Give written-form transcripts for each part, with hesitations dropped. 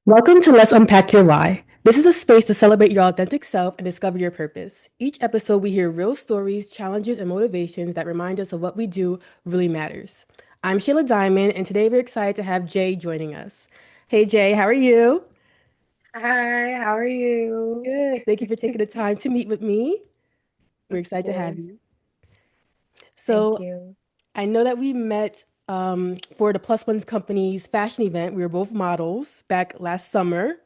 Welcome to Let's Unpack Your Why. This is a space to celebrate your authentic self and discover your purpose. Each episode, we hear real stories, challenges, and motivations that remind us of what we do really matters. I'm Sheila Diamond, and today we're excited to have Jay joining us. Hey, Jay, how are you? Hi, how are you? Good. Thank you for taking the time to meet with me. We're Of excited to have course. you. Thank So, you. I know that we met for the Plus Ones Company's fashion event. We were both models back last summer.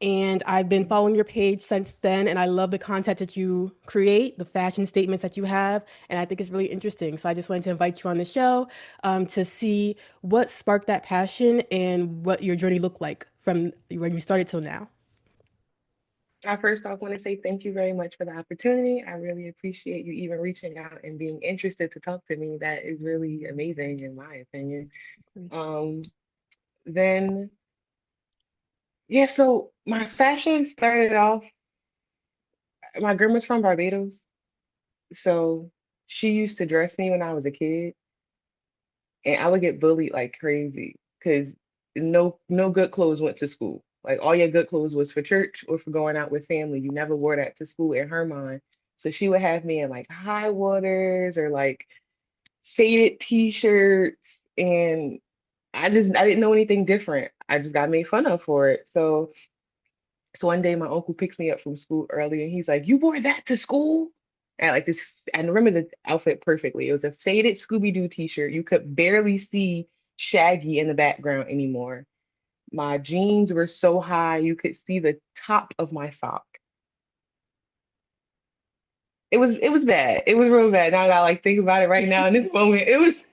And I've been Mhm. following your page since then, and I love the content that you create, the fashion statements that you have, and I think it's really interesting. So I just wanted to invite you on the show to see what sparked that passion and what your journey looked like from when you started till now. I first off want to say thank you very much for the opportunity. I really appreciate you even reaching out and being interested to talk to me. That is really amazing in my opinion. Um, then yeah, so my fashion started off, my grandma's from Barbados, so she used to dress me when I was a kid, and I would get bullied like crazy because no good clothes went to school. Like all your good clothes was for church or for going out with family. You never wore that to school in her mind. So she would have me in like high waters or like faded t-shirts, and I didn't know anything different. I just got made fun of for it. So one day my uncle picks me up from school early and he's like, "You wore that to school?" And like this, I remember the outfit perfectly. It was a faded Scooby-Doo t-shirt. You could barely see Shaggy in the background anymore. My jeans were so high you could see the top of my sock. It was bad. It was real bad. Now that I like think about it right now in this moment, it was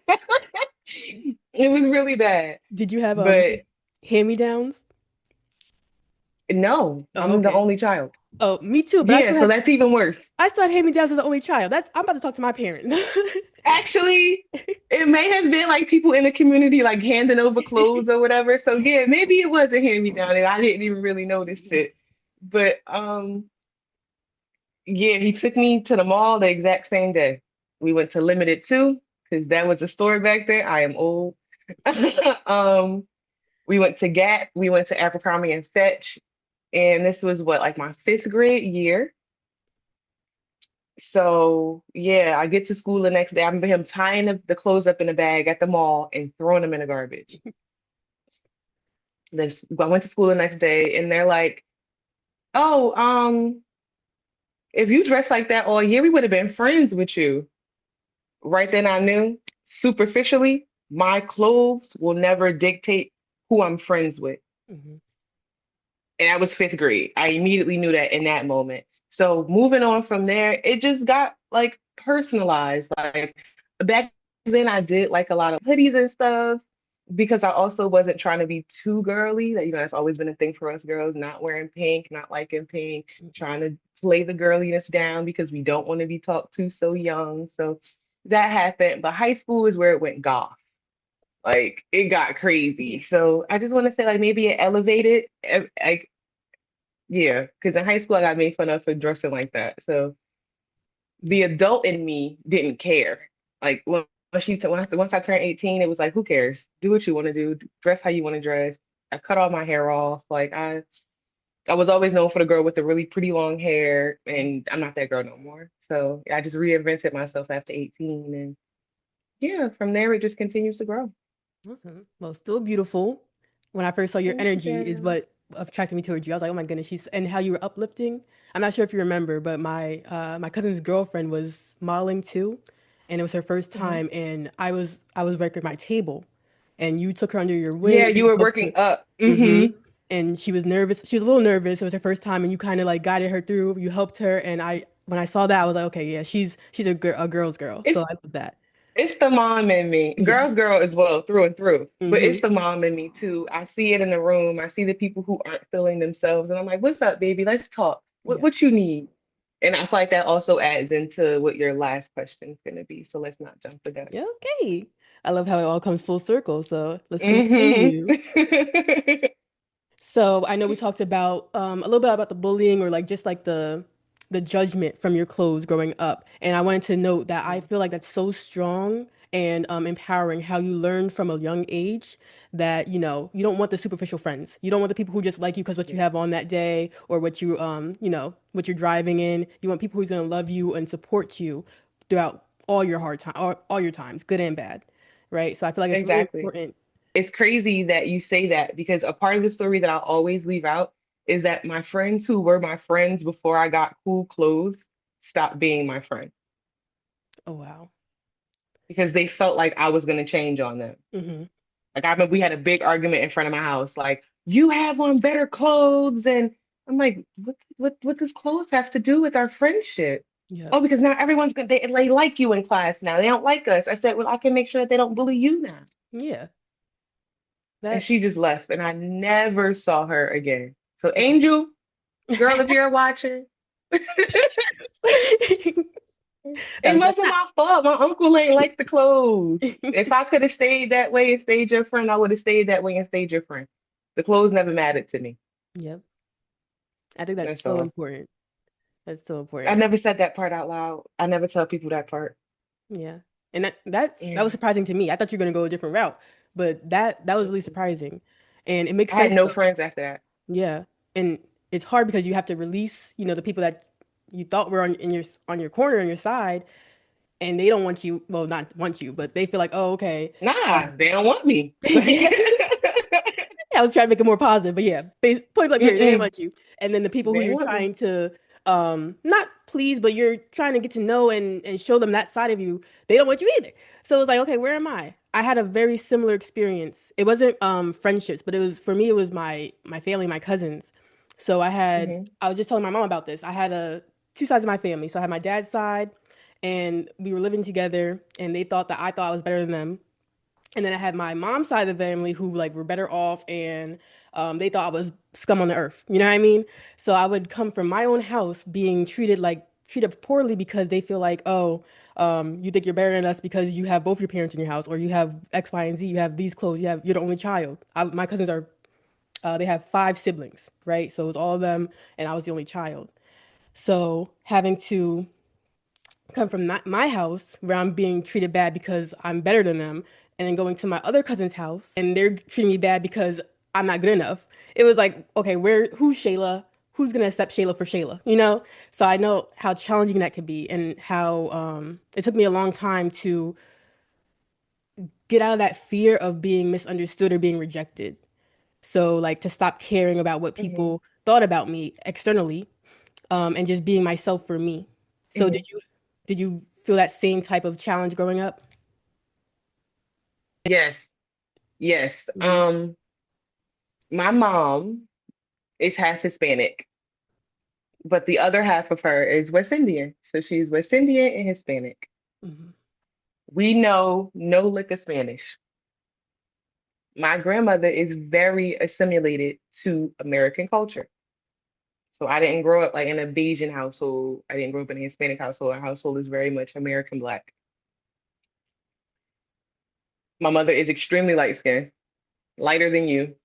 it was really bad. Did you have But hand-me-downs? no, Oh, I'm the okay. only child. Oh, me too, but Yeah, so that's even worse. I still had hand-me-downs as the only child. That's I'm about to talk to my parents. Actually, it may have been like people in the community like handing over clothes or whatever. So yeah, maybe it was a hand-me-down and I didn't even really notice it. But yeah, he took me to the mall the exact same day. We went to Limited Too because that was a store back then. I am old. Um, we went to Gap, we went to Abercrombie and Fetch, and this was what, like my fifth grade year. So yeah, I get to school the next day. I remember him tying the clothes up in a bag at the mall and throwing them in the garbage. This I went to school the next day and they're like, "Oh, if you dress like that all year, we would have been friends with you." Right then I knew superficially, my clothes will never dictate who I'm friends with. Mhm. And that was fifth grade. I immediately knew that in that moment. So moving on from there, it just got like personalized. Like back then, I did like a lot of hoodies and stuff because I also wasn't trying to be too girly. That that's always been a thing for us girls, not wearing pink, not liking pink, trying to play the girliness down because we don't want to be talked to so young. So that happened. But high school is where it went goth. Like it got crazy. So I just want to say like maybe it elevated. Like yeah, because in high school I got made fun of for dressing like that. So the adult in me didn't care. Like once I turned 18, it was like, who cares? Do what you want to do. Dress how you want to dress. I cut all my hair off. Like I was always known for the girl with the really pretty long hair, and I'm not that girl no more. So I just reinvented myself after 18, and yeah, from there it just continues to grow. Awesome. Well, still beautiful. When I first saw your Thank energy is you. what attracted me towards you. I was like, oh my goodness, she's and how you were uplifting. I'm not sure if you remember, but my cousin's girlfriend was modeling too, and it was her first Mhm. time, and I was working my table, and you took her under your Yeah, wing and you you were helped working her. up. Mm-hmm. And she was nervous. She was a little nervous. It was her first time, and you kind of like guided her through. You helped her, and I when I saw that, I was like, okay, yeah, she's a girl's girl. So It's I love that. It's the mom in me. Yes. Girl's girl as well, through and through. But it's Mm-hmm. the mom in me too. I see it in the room. I see the people who aren't feeling themselves. And I'm like, what's up, baby? Let's talk. What Yeah. what you need? And I feel like that also adds into what your last question is gonna be. So let's not jump the gun. Yeah, okay. I love how it all comes full circle. So let's Hmm. continue. So I know we talked about a little bit about the bullying or like just like the judgment from your clothes growing up. And I wanted to note that I feel like that's so strong and empowering, how you learn from a young age that, you don't want the superficial friends. You don't want the people who just like you because what you Yeah, have on that day or what what you're driving in. You want people who's going to love you and support you throughout all your hard time, all your times, good and bad, right? So I feel like it's really exactly. important. It's crazy that you say that because a part of the story that I'll always leave out is that my friends who were my friends before I got cool clothes stopped being my friend Oh, wow. because they felt like I was going to change on them. Mm-hmm. Like I remember we had a big argument in front of my house, like, you have on better clothes. And I'm like, what does clothes have to do with our friendship? Yep. Oh, because now everyone's gonna they like you in class now. They don't like us. I said, well, I can make sure that they don't bully you now. Yeah. And That. she just left, and I never saw her again. So Angel, girl, if you're watching, it That's wasn't my fault. My uncle ain't like the clothes. not. If I could have stayed that way and stayed your friend, I would have stayed that way and stayed your friend. The clothes never mattered to me. Yep. I think that's That's so all. important. That's so I important. never said that part out loud. I never tell people that part. Yeah. And that was Yeah. surprising to me. I thought you were gonna go a different route, but that was really Mm-mm. surprising. And it makes I had sense no though. friends after that. Yeah. And it's hard because you have to release, the people that you thought were on your corner on your side, and they don't want you, well, not want you, but they feel like, oh, okay. Nah, Um, they don't want me. Like, yeah. I was trying to make it more positive, but yeah, point blank period, they didn't mm-mm, want you. And then the people who they you're ain't want me. trying to not please, but you're trying to get to know and show them that side of you, they don't want you either. So it was like, okay, where am I? I had a very similar experience. It wasn't friendships, but it was for me, it was my family, my cousins. So Hmm. I was just telling my mom about this. I had a two sides of my family. So I had my dad's side and we were living together and they thought that I thought I was better than them. And then I had my mom's side of the family who like were better off and they thought I was scum on the earth. You know what I mean? So I would come from my own house being treated poorly because they feel like, oh, you think you're better than us because you have both your parents in your house or you have X, Y, and Z, you have these clothes, you're the only child. My cousins are they have five siblings, right? So it was all of them and I was the only child. So having to come from my house where I'm being treated bad because I'm better than them, and then going to my other cousin's house and they're treating me bad because I'm not good enough. It was like, okay, who's Shayla? Who's gonna accept Shayla for Shayla? So I know how challenging that could be and how it took me a long time to get out of that fear of being misunderstood or being rejected. So like to stop caring about what Hmm. people thought about me externally, and just being myself for me. So Hmm. did you feel that same type of challenge growing up? Yes, yes. Hmm. My mom is half Hispanic, but the other half of her is West Indian. So she's West Indian and Hispanic. Hmm. We know no lick of Spanish. My grandmother is very assimilated to American culture. So I didn't grow up like in a Bayesian household. I didn't grow up in a Hispanic household. Our household is very much American Black. My mother is extremely light skinned, lighter than you,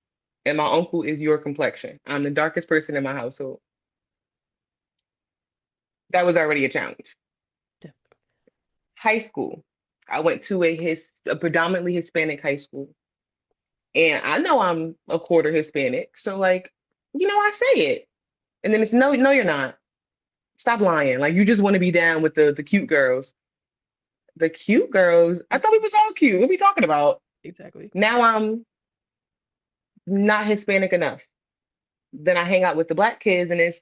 and my uncle is your complexion. I'm the darkest person in my household. That was already a challenge. High school, I went to a predominantly Hispanic high school, and I know I'm a quarter Hispanic, so like, I say it, and then it's no, no, you're not. Stop lying. Like you just want to be down with the cute girls. The cute girls. I thought we was all cute. What are we talking about? Exactly. Now I'm not Hispanic enough. Then I hang out with the black kids and it's,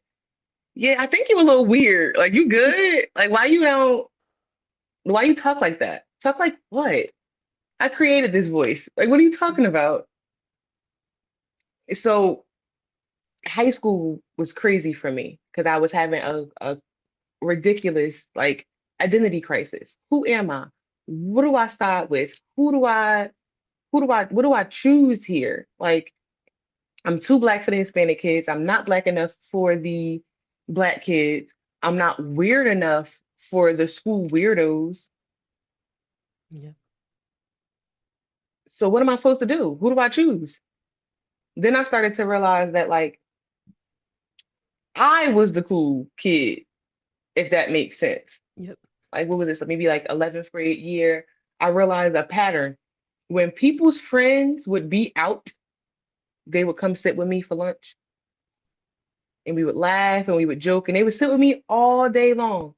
yeah, I think you're a little weird. Like you good? Like why you talk like that? Talk like what? I created this voice. Like what are you talking about? So high school was crazy for me because I was having a ridiculous like identity crisis. Who am I? What do I start with? What do I choose here? Like I'm too black for the Hispanic kids. I'm not black enough for the black kids. I'm not weird enough for the school weirdos. Yeah. So what am I supposed to do? Who do I choose? Then I started to realize that like I was the cool kid, if that makes sense. Yep. Like what was this? Maybe like 11th grade year. I realized a pattern. When people's friends would be out, they would come sit with me for lunch and we would laugh and we would joke and they would sit with me all day long.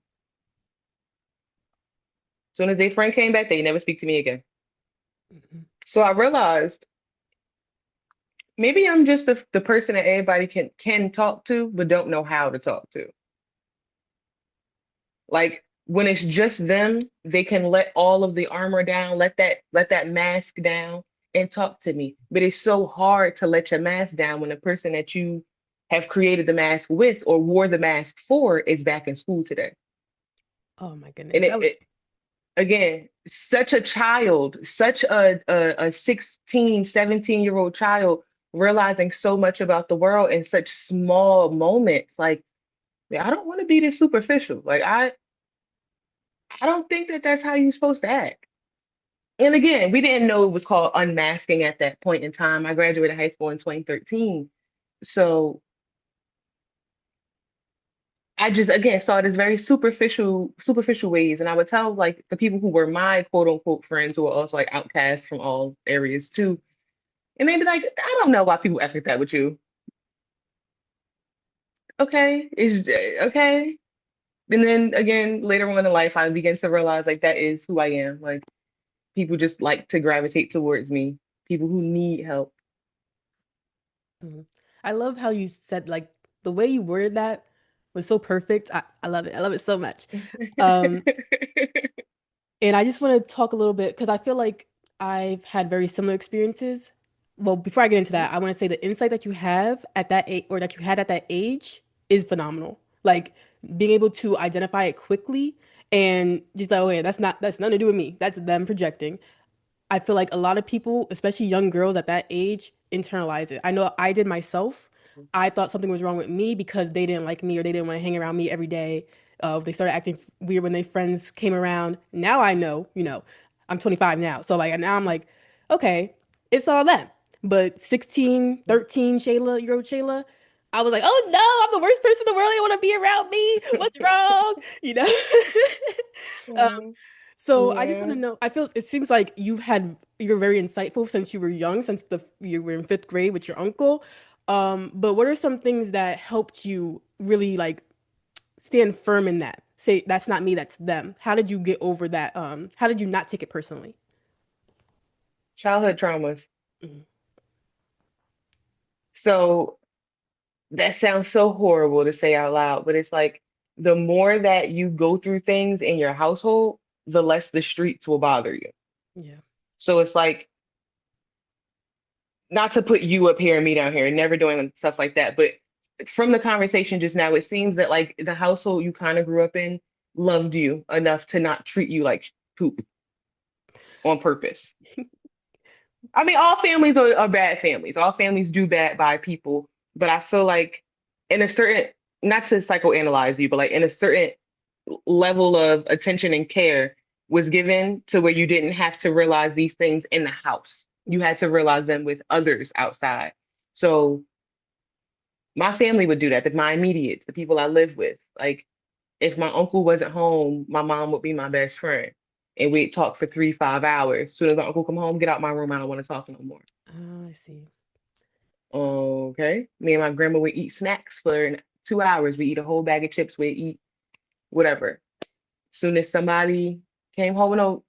As soon as their friend came back, they never speak to me again. Mhm. So I realized maybe I'm just the person that everybody can talk to, but don't know how to talk to. Like when it's just them, they can let all of the armor down, let that mask down and talk to me. But it's so hard to let your mask down when the person that you have created the mask with or wore the mask for is back in school today. Oh my goodness. And That was, it again, such a child, such a 16, 17-year-old child realizing so much about the world in such small moments. Like, yeah, I don't want to be this superficial. Like, I don't think that that's how you're supposed to act. And again, we didn't know it was called unmasking at that point in time. I graduated high school in 2013. So I just again saw it as very superficial ways. And I would tell like the people who were my quote unquote friends who were also like outcasts from all areas too. And they'd be like, I don't know why people act like that with you. Okay. Okay. And then again, later on in life, I began to realize like that is who I am. Like people just like to gravitate towards me, people who need help. mhm. I love how you said like the way you worded that was so perfect. I love it. I love it so much. Um, and I just want to talk a little bit because I feel like I've had very similar experiences. Well, before I get into that, I want to say the insight that you have at that age or that you had at that age is phenomenal. Like being able to identify it quickly and just like, oh yeah, that's nothing to do with me. That's them projecting. I feel like a lot of people, especially young girls at that age, internalize it. I know I did myself. I thought something was wrong with me because they didn't like me or they didn't want to hang around me every day. They started acting weird when their friends came around. Now I know, I'm 25 now. So like now I'm like, okay, it's all them. But 16, 13, year old Shayla, I was like, oh no, I'm the worst person in the world. They want to be around me. What's wrong? You know? Mm, So I just want yeah. to know, I feel it seems like you're very insightful since you were young, since you were in fifth grade with your uncle. But what are some things that helped you really like stand firm in that? Say that's not me, that's them. How did you get over that? How did you not take it personally? Childhood traumas. Mhm. So that sounds so horrible to say out loud, but it's like the more that you go through things in your household, the less the streets will bother you. Yeah. So it's like not to put you up here and me down here, never doing stuff like that. But from the conversation just now, it seems that like the household you kind of grew up in loved you enough to not treat you like poop on purpose. I mean, all families are bad families. All families do bad by people. But I feel like in a certain, not to psychoanalyze you, but like in a certain level of attention and care was given to where you didn't have to realize these things in the house. You had to realize them with others outside. So my family would do that, my immediates, the people I live with. Like if my uncle wasn't home, my mom would be my best friend. And we'd talk for 3, 5 hours. As soon as my uncle come home, get out my room. I don't want to talk no more. Oh, I see. Okay. Me and my grandma would eat snacks for 2 hours. We eat a whole bag of chips. We eat whatever. Soon as somebody came home, no,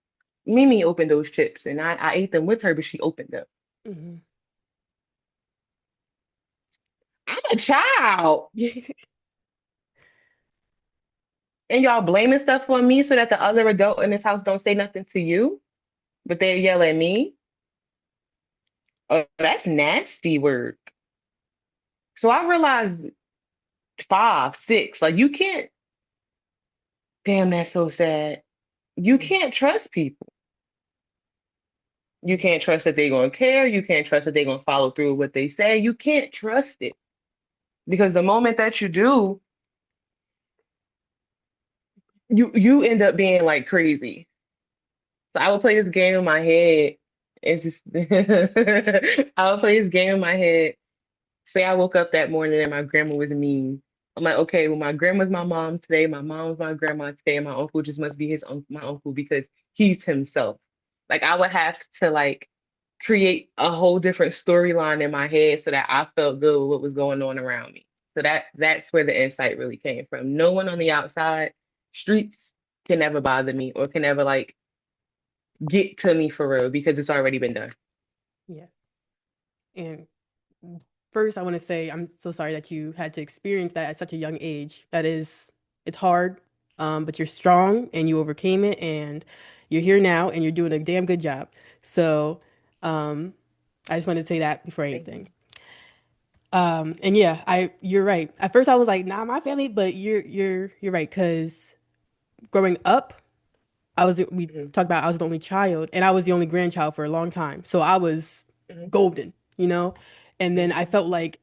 Mimi opened those chips and I ate them with her, but she opened them. Hmm. I'm a child. And y'all blaming stuff on me so that the other adult in this house don't say nothing to you, but they yell at me. Oh, that's nasty work. So I realized 5, 6, like you can't, damn, that's so sad. You Yeah. can't trust people. You Yeah. can't trust that they're going to care. You can't trust that they're going to follow through with what they say. You can't trust it because the moment that you do, you end up being like crazy. So I would play this game in my head. It's just I would play this game in my head. Say I woke up that morning and my grandma was mean. I'm like, okay, well, my grandma's my mom today, my mom's my grandma today, and my uncle just must be my uncle because he's himself. Like I would have to like create a whole different storyline in my head so that I felt good with what was going on around me. So that's where the insight really came from. No one on the outside streets can ever bother me or can ever like get to me for real because it's already been done. Yeah. And first, I want to say I'm so sorry that you had to experience that at such a young age. It's hard, but you're strong and you overcame it, and you're here now, and you're doing a damn good job. So, um, I just wanted to say that before Thank you. anything. And yeah, you're right. At first, I was like, "Nah, my family," but you're right. Because growing up, we Hmm. talked about I was the only child, and I was the only grandchild for a long time. So I was Hmm. golden, you know. And then I Hmm. felt like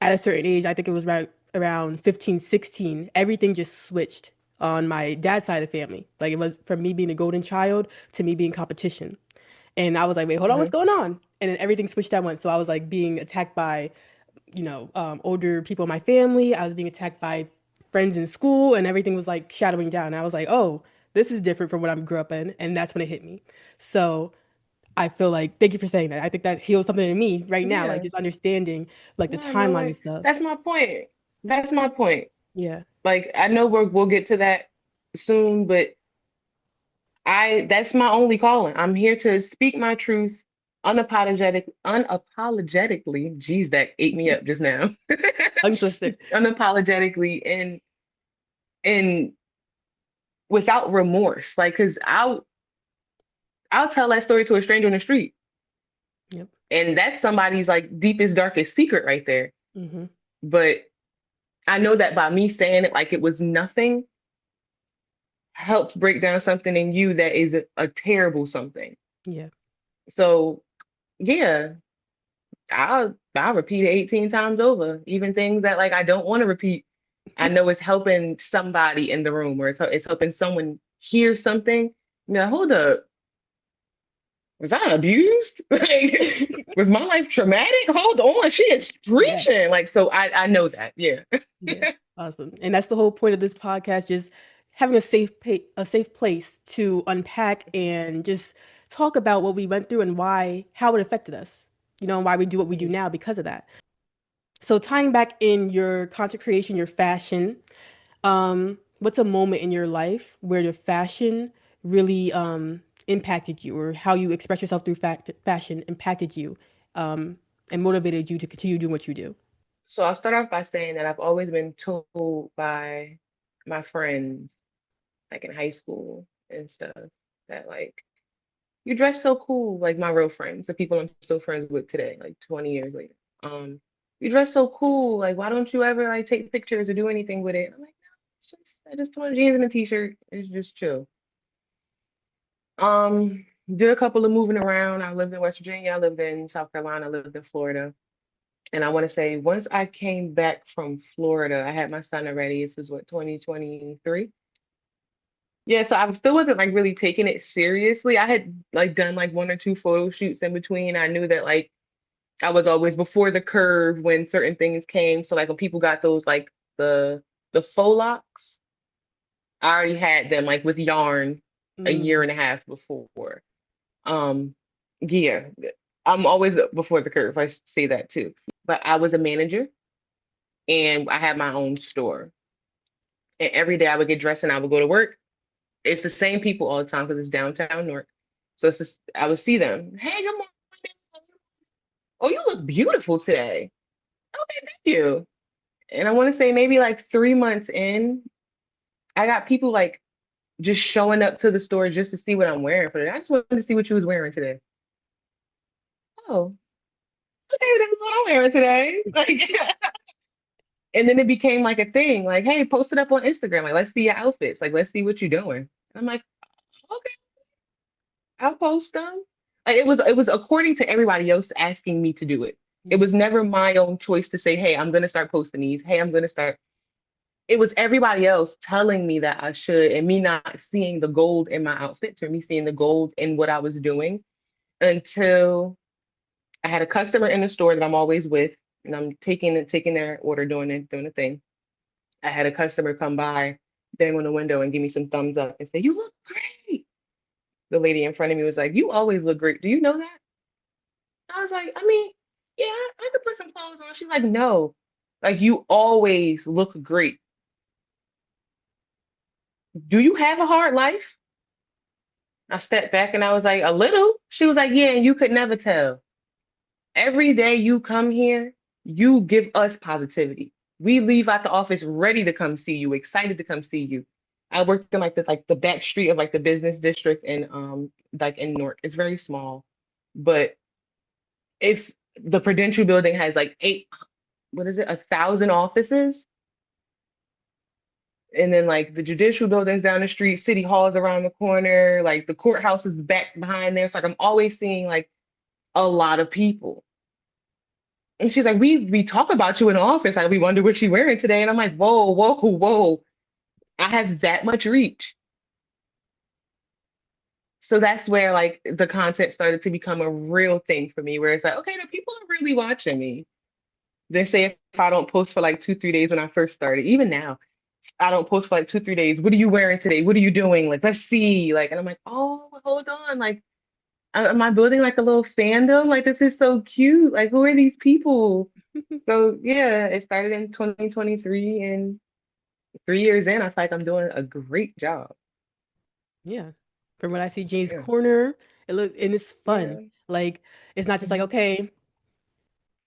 at a certain age, I think it was around 15, 16, everything just switched on my dad's side of the family. Like it was from me being a golden child to me being competition. And I was like, wait, hold on, what's Hmm. going on? And then everything switched at once. So I was like being attacked by, older people in my family. I was being attacked by friends in school, and everything was like shadowing down. And I was like, oh, this is different from what I grew up in. And that's when it hit me. So I feel like, thank you for saying that. I think that heals something in me right now, like Yeah. just understanding like the No, no, timeline and like stuff. that's my point. That's my point. Yeah. Like I know we'll get to that soon, but that's my only calling. I'm here to speak my truth unapologetically. Geez, that ate me up just now. Tongue twister. Unapologetically and without remorse. Like, cause I'll tell that story to a stranger in the street. Yep. And that's somebody's like deepest, darkest secret right there. Hmm. But I know that by me saying it like it was nothing helps break down something in you that is a terrible something. Yeah. So yeah, I'll repeat it 18 times over. Even things that like I don't want to repeat. I know it's helping somebody in the room or it's helping someone hear something. Now, hold up. Was I abused? Like, was my life traumatic? Hold on, she is Yes. preaching. Like, so I know that. Yeah. Yes. Awesome. And that's the whole point of this podcast, just having a safe place to unpack and just talk about what we went through and how it affected us, and why we do what we do Mhm. now because of that. So tying back in your content creation, your fashion, what's a moment in your life where the fashion really impacted you, or how you express yourself through fashion impacted you, um, and motivated you to continue doing what you do? So I'll start off by saying that I've always been told by my friends, like in high school and stuff, that like you dress so cool, like my real friends, the people I'm still friends with today, like 20 years later. Um, you dress so cool, like why don't you ever like take pictures or do anything with it? I'm like, no, I just put on jeans and a t-shirt. It's just chill. Did a couple of moving around. I lived in West Virginia, I lived in South Carolina, I lived in Florida. And I want to say once I came back from Florida, I had my son already. This was what, 2023? Yeah, so I still wasn't like really taking it seriously. I had like done like one or two photo shoots in between. I knew that like I was always before the curve when certain things came. So like when people got those like the faux locks, I already had them like with yarn a year Mm, and a half before. Um, yeah, I'm always before the curve. I should say that too. But I was a manager and I had my own store. And every day I would get dressed and I would go to work. It's the same people all the time because it's downtown Newark. So it's just I would see them. Hey, good morning. Oh, you look beautiful today. Okay, thank you. And I want to say maybe like 3 months in, I got people like just showing up to the store just to see what I'm wearing for it. I just wanted to see what you was wearing today. Oh, okay, that's what I'm wearing today. Like, and then it became like a thing. Like, hey, post it up on Instagram. Like, let's see your outfits. Like, let's see what you're doing. And I'm like, okay, I'll post them. Like, it was according to everybody else asking me to do it. It yeah. was never my own choice to say, hey, I'm gonna start posting these. Hey, I'm gonna start. It was everybody else telling me that I should, and me not seeing the gold in my outfits or me seeing the gold in what I was doing until I had a customer in the store that I'm always with, and I'm taking their order, doing the thing. I had a customer come by, bang on the window, and give me some thumbs up and say, "You look great." the lady in front of me was like, "You always look great. Do you know that?" I was like, "I mean, yeah, I could put some clothes on." She's like, "No, like you always look great. Do you have a hard life?" I stepped back and I was like, "A little." She was like, "Yeah, and you could never tell. Every day you come here, you give us positivity. We leave out the office ready to come see you, excited to come see you." I worked in like the back street of like the business district in like in Newark. It's very small, but it's the Prudential building has like eight, what is it, 1,000 offices. And then like the judicial buildings down the street, city hall's around the corner, like the courthouse is back behind there. So like I'm always seeing like a lot of people. And she's like, we talk about you in the office. Like we wonder what you're wearing today. And I'm like, whoa, whoa, whoa. I have that much reach. So that's where like the content started to become a real thing for me, where it's like, okay, the people are really watching me. They say if I don't post for like 2, 3 days when I first started, even now, I don't post for like 2, 3 days. What are you wearing today? What are you doing? Like, let's see. Like, and I'm like, oh, hold on. Like, am I building like a little fandom? Like, this is so cute. Like, who are these people? So yeah, it started in 2023, and 3 years in, I feel like I'm doing a great job. Yeah. From what I see, Jane's Yeah, corner, it look and it's fun. yeah, Like it's not just like, hmm okay,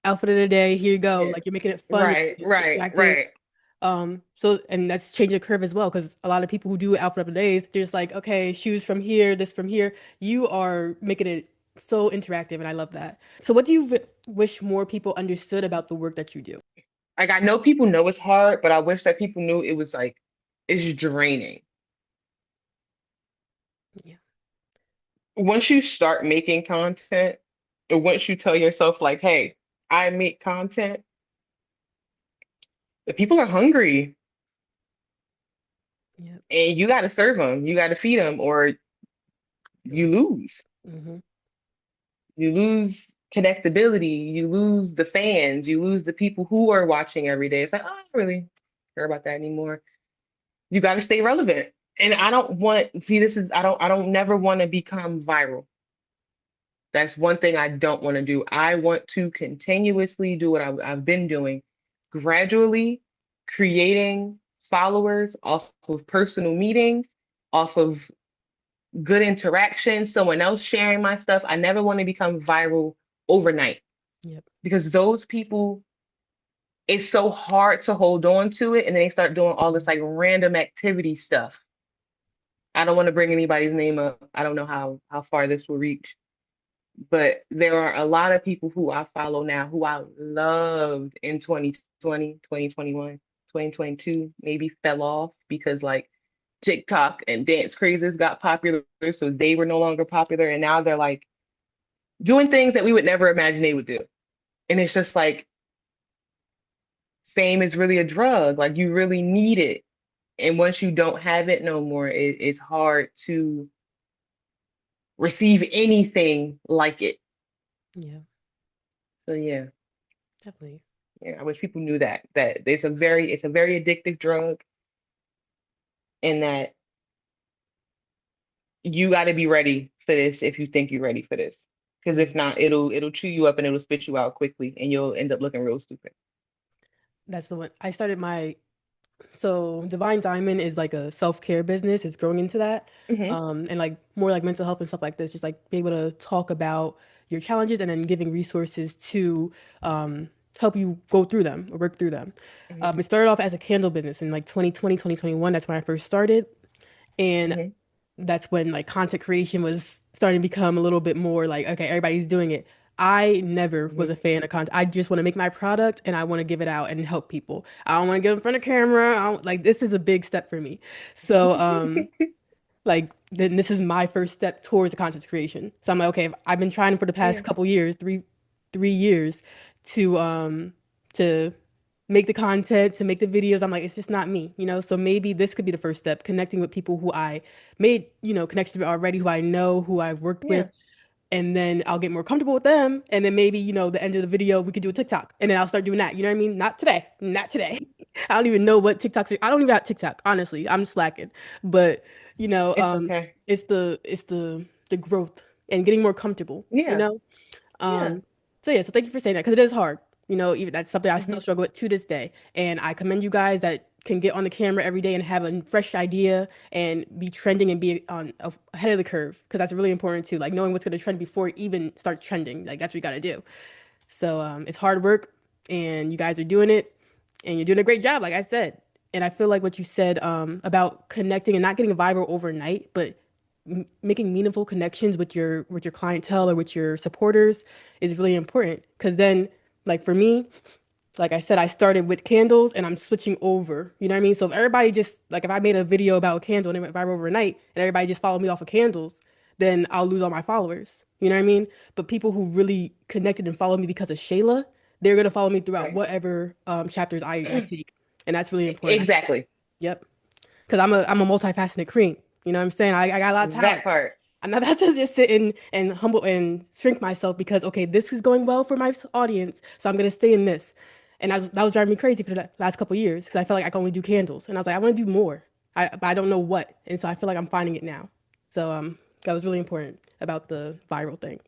outfit of the day, here you go. yeah. Like you're making it fun, you're Right, making it right, interactive. right. So and that's changing the curve as well, because a lot of people who do outfit of the days, they're just like, okay, shoes from here, this from here. You are making it so interactive, and I love that. So what do you wish more people understood about the work that you do? Like I know people know it's hard, but I wish that people knew it was like it's draining. Yeah. Once you start making content, or once you tell yourself like, "Hey, I make content," the people are hungry, Yep. and you got to serve them. You got to feed them, or You'll you lose. lose. Hmm. You lose connectability. You lose the fans. You lose the people who are watching every day. It's like, oh, I don't really care about that anymore. You got to stay relevant. And I don't want, see, this is, I don't never want to become viral. That's one thing I don't want to do. I want to continuously do what I've been doing, gradually creating followers off of personal meetings, off of good interaction, someone else sharing my stuff. I never want to become viral overnight Yep. because those people, it's so hard to hold on to it. And then they start doing all this Mhm. like random activity stuff. I don't want to bring anybody's name up. I don't know how far this will reach, but there are a lot of people who I follow now who I loved in 2020, 2021, 2022, maybe fell off because like TikTok and dance crazes got popular, so they were no longer popular, and now they're like doing things that we would never imagine they would do. And it's just like fame is really a drug. Like you really need it. And once you don't have it no more, it's hard to receive anything like it. Yeah, So yeah, definitely. yeah, I wish people knew that it's a very addictive drug, and that you got to be ready for this if you think you're ready for this. Because Yeah, if not, it'll chew you up and it'll spit you out quickly, and you'll end up looking real stupid. that's the one. I started my So Divine Diamond is like a self-care business. It's growing into that. Hmm And like more like mental health and stuff like this, just like being able to talk about your challenges and then giving resources to help you go through them or work through them. hmm It started off as a candle business in like 2020, 2021. That's when I first started. And hmm that's when like content creation was starting to become a little bit more like, okay, everybody's doing it. I never was hmm a fan of content. I just want to make my product and I want to give it out and help people. I don't want to get in front of camera. I don't, like this is a big step for me. So, like then this is my first step towards the content creation. So I'm like, okay, I've been trying for the past Yeah. couple years, 3 years to make the content, to make the videos. I'm like, it's just not me, you know? So maybe this could be the first step, connecting with people who I made, connections with already, who I know, who I've worked with, Yeah. and then I'll get more comfortable with them. And then maybe, the end of the video, we could do a TikTok. And then I'll start doing that. You know what I mean? Not today. Not today. I don't even know what TikToks are. I don't even have TikTok, honestly. I'm slacking. But, you know, It's okay. it's the the growth and getting more comfortable, you Yeah. know? Yeah. Um, so yeah, so thank you for saying that because it is hard. Even that's something I still Hmm. struggle with to this day. And I commend you guys that can get on the camera every day and have a fresh idea and be trending and be ahead of the curve because that's really important too. Like knowing what's going to trend before it even starts trending. Like that's what you got to do. So it's hard work, and you guys are doing it, and you're doing a great job, like I said. And I feel like what you said about connecting and not getting viral overnight, but making meaningful connections with your clientele or with your supporters is really important. Because then, like for me, like I said, I started with candles and I'm switching over. You know what I mean? So if everybody just like if I made a video about a candle and it went viral overnight and everybody just followed me off of candles, then I'll lose all my followers. You know what I mean? But people who really connected and followed me because of Shayla, they're gonna follow me throughout Right. whatever chapters I take. And that's really important. Exactly. Yep. Because I'm a multifaceted queen. You know what I'm saying? I got a lot of That talent. part. I'm not about to just sit and humble and shrink myself because okay, this is going well for my audience, so I'm gonna stay in this. And that was driving me crazy for the last couple of years because I felt like I could only do candles, and I was like, I want to do more. But I don't know what, and so I feel like I'm finding it now. So that was really important about the viral thing.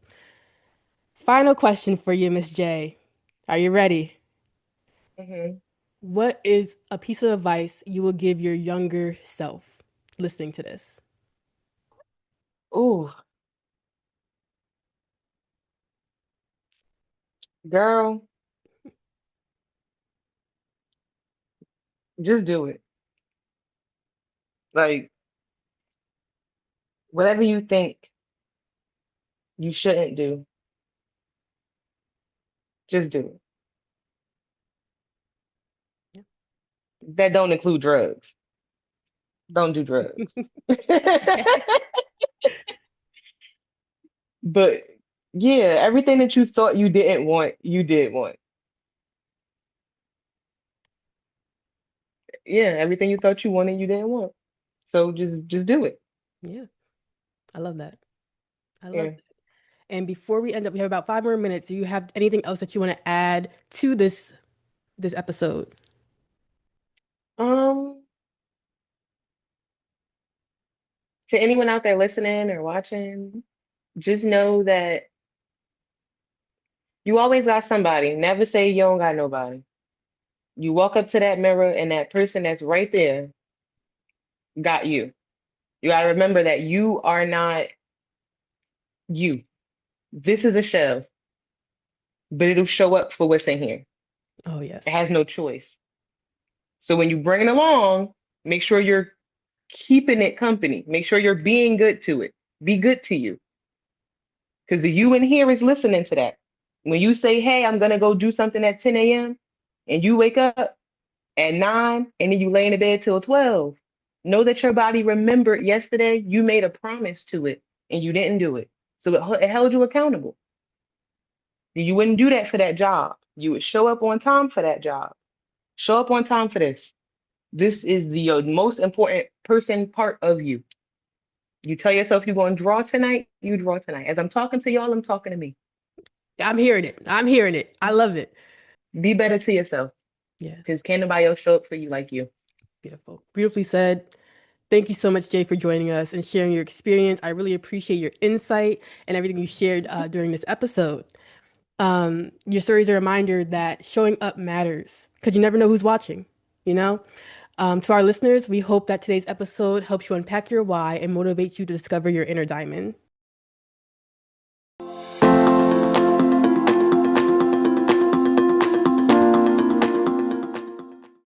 Final question for you, Miss J. Are you ready? Hmm. What is a piece of advice you will give your younger self listening to this? Ooh, girl, just do it. Like, whatever you think you shouldn't do, just do it. That don't include drugs. Don't do drugs. But yeah, everything that you thought you didn't want, you did want. Yeah, everything you thought you wanted, you didn't want. So just do it. Yeah, I love that. I love Yeah. that. And before we end up, we have about 5 more minutes. Do you have anything else that you want to add to this episode? Um, to anyone out there listening or watching, just know that you always got somebody. Never say you don't got nobody. You walk up to that mirror and that person that's right there got you. You got to remember that you are not you. This is a shell, but it'll show up for what's in here. Oh, It yes. has no choice. So when you bring it along, make sure you're keeping it company. Make sure you're being good to it. Be good to you. Because the you in here is listening to that. When you say, hey, I'm going to go do something at 10 a.m., and you wake up at 9 and then you lay in the bed till 12, know that your body remembered yesterday you made a promise to it and you didn't do it. So it held you accountable. You wouldn't do that for that job. You would show up on time for that job. Show up on time for this. This is the most important person part of you. You tell yourself you're going to draw tonight, you draw tonight. As I'm talking to y'all, I'm talking to me. I'm hearing it. I'm hearing it. I love it. Be better to yourself Yes. because can't nobody else show up for you like you. Beautiful. Beautifully said. Thank you so much, Jay, for joining us and sharing your experience. I really appreciate your insight and everything you shared during this episode. Your story is a reminder that showing up matters because you never know who's watching, you know? To our listeners, we hope that today's episode helps you unpack your why and motivates you to discover your inner diamond.